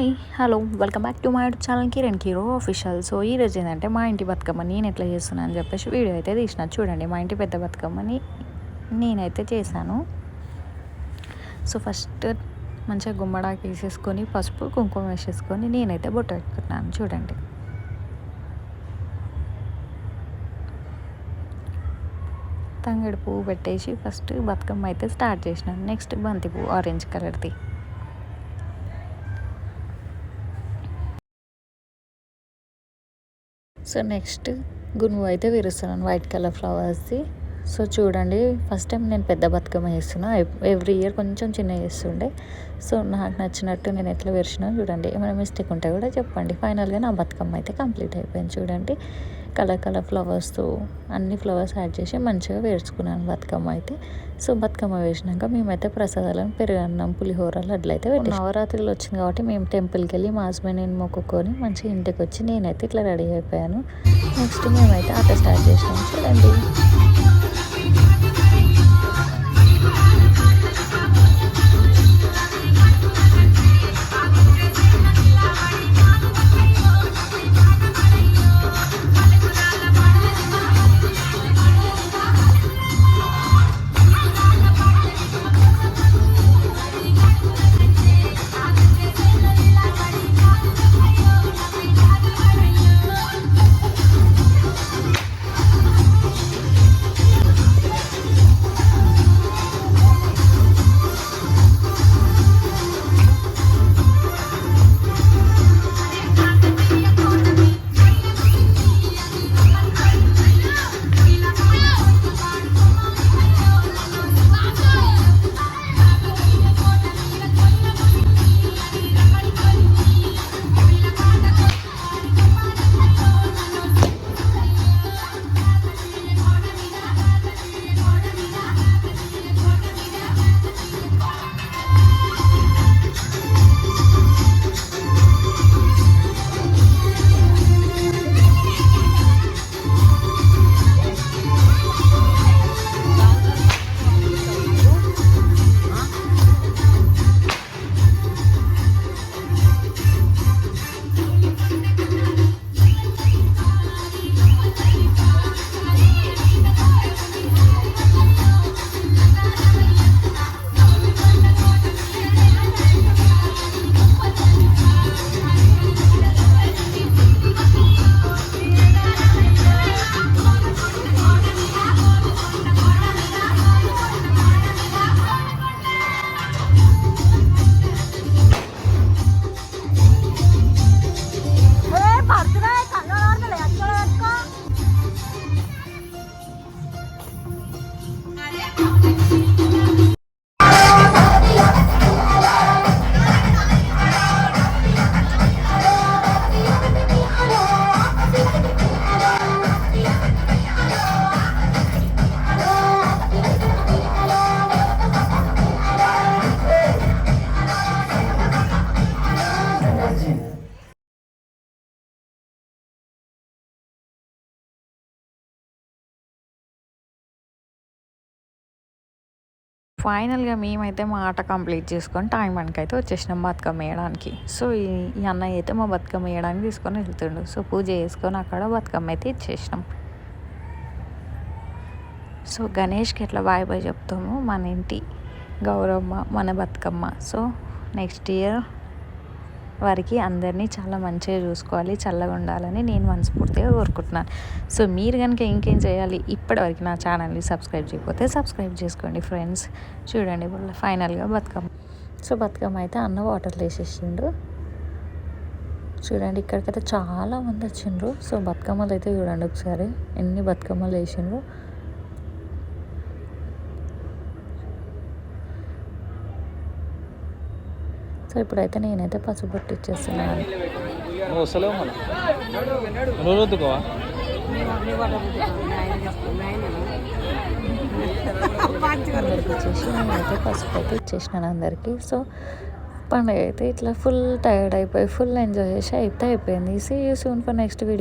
Hi hello welcome back to my YouTube channel Kiran Kiro official. So ఈరోజు ఏంటంటే మా ఇంటి బతుకమ్మ నేను ఎట్లా చేస్తున్నాను అని చెప్పేసి వీడియో అయితే తీసిన. చూడండి, మా ఇంటి పెద్ద బతుకమ్మని నేనైతే చేశాను. సో ఫస్ట్ మంచిగా గుమ్మడాకి వేసేసుకొని పసుపు కుంకుమ వేసేసుకొని నేనైతే బొట్టు పెట్టుకున్నాను. చూడండి, తంగడి పువ్వు పెట్టేసి ఫస్ట్ బతుకమ్మ అయితే స్టార్ట్ చేసినాను. నెక్స్ట్ బంతి పువ్వు ఆరెంజ్ కలర్ది. సో నెక్స్ట్ గునుగు అయితే విరుస్తున్నాను వైట్ కలర్ ఫ్లవర్స్ది. సో చూడండి, ఫస్ట్ టైం నేను పెద్ద బతుకమ్మ వేస్తున్నా. ఎవ్రీ ఇయర్ కొంచెం చిన్న చేస్తుండే. సో నాకు నచ్చినట్టు నేను ఎట్లా విరిచినా చూడండి. ఏమైనా మిస్టేక్ ఉంటే కూడా చెప్పండి. ఫైనల్గా నా బతుకమ్మ అయితే కంప్లీట్ అయిపోయింది. చూడండి, కలర్ ఫ్లవర్స్తో అన్ని ఫ్లవర్స్ యాడ్ చేసి మంచిగా వేర్చుకున్నాను బతుకమ్మ అయితే. సో బతుకమ్మ వేసినాక మేమైతే ప్రసాదాలను పెరుగన్నం, పులిహోర, లడ్లు అయితే పెట్టి నవరాత్రులు వచ్చింది కాబట్టి మేము టెంపుల్కి వెళ్ళి మా హస్బెండ్ మొక్కుకొని మంచిగా ఇంటికి వచ్చి నేనైతే ఇట్లా రెడీ అయిపోయాను. నెక్స్ట్ మేమైతే ఆట స్టార్ట్ చేసాము. చూడండి, ఫైనల్గా మేమైతే మా ఆట కంప్లీట్ చేసుకొని టైం అయితే వచ్చేసినాం బతుకమ్మ వేయడానికి. సో ఈ అన్నయ్య అయితే మా బతుకమ్మ వేయడానికి తీసుకొని వెళ్తుండు. సో పూజ చేసుకొని అక్కడ బతుకమ్మ అయితే ఇచ్చేసినాం. సో గణేష్కి ఎట్లా బాయ్ బాయ్ చెప్తాము, మన ఇంటి గౌరమ్మ మన బతుకమ్మ. సో నెక్స్ట్ ఇయర్ వారికి అందరినీ చాలా మంచిగా చూసుకోవాలి, చల్లగా ఉండాలని నేను మనస్ఫూర్తిగా కోరుకుంటున్నాను. సో మీరు కనుక ఇంకేం చేయాలి, ఇప్పటివరకు నా ఛానల్ని సబ్స్క్రైబ్ చేయకపోతే సబ్స్క్రైబ్ చేసుకోండి ఫ్రెండ్స్. చూడండి, ఫైనల్గా బతుకమ్మ. సో బతుకమ్మ అయితే అన్న వాటర్లో వేసేసిండు. చూడండి, ఇక్కడికైతే చాలా మంది వచ్చిండ్రు. సో బతుకమ్మలు అయితే చూడండి ఒకసారి ఎన్ని బతుకమ్మలు వేసిండ్రు. సో ఇప్పుడైతే నేనైతే పసుపు బొట్టు ఇచ్చేస్తున్నాను. ఇచ్చేసి నేనైతే పసుపు అయితే ఇచ్చేసినాను అందరికీ. సో పండుగ అయితే ఇట్లా ఫుల్ టైర్డ్ అయిపోయి ఫుల్ ఎంజాయ్ చేసి అయితే అయిపోయింది. See you soon for next video.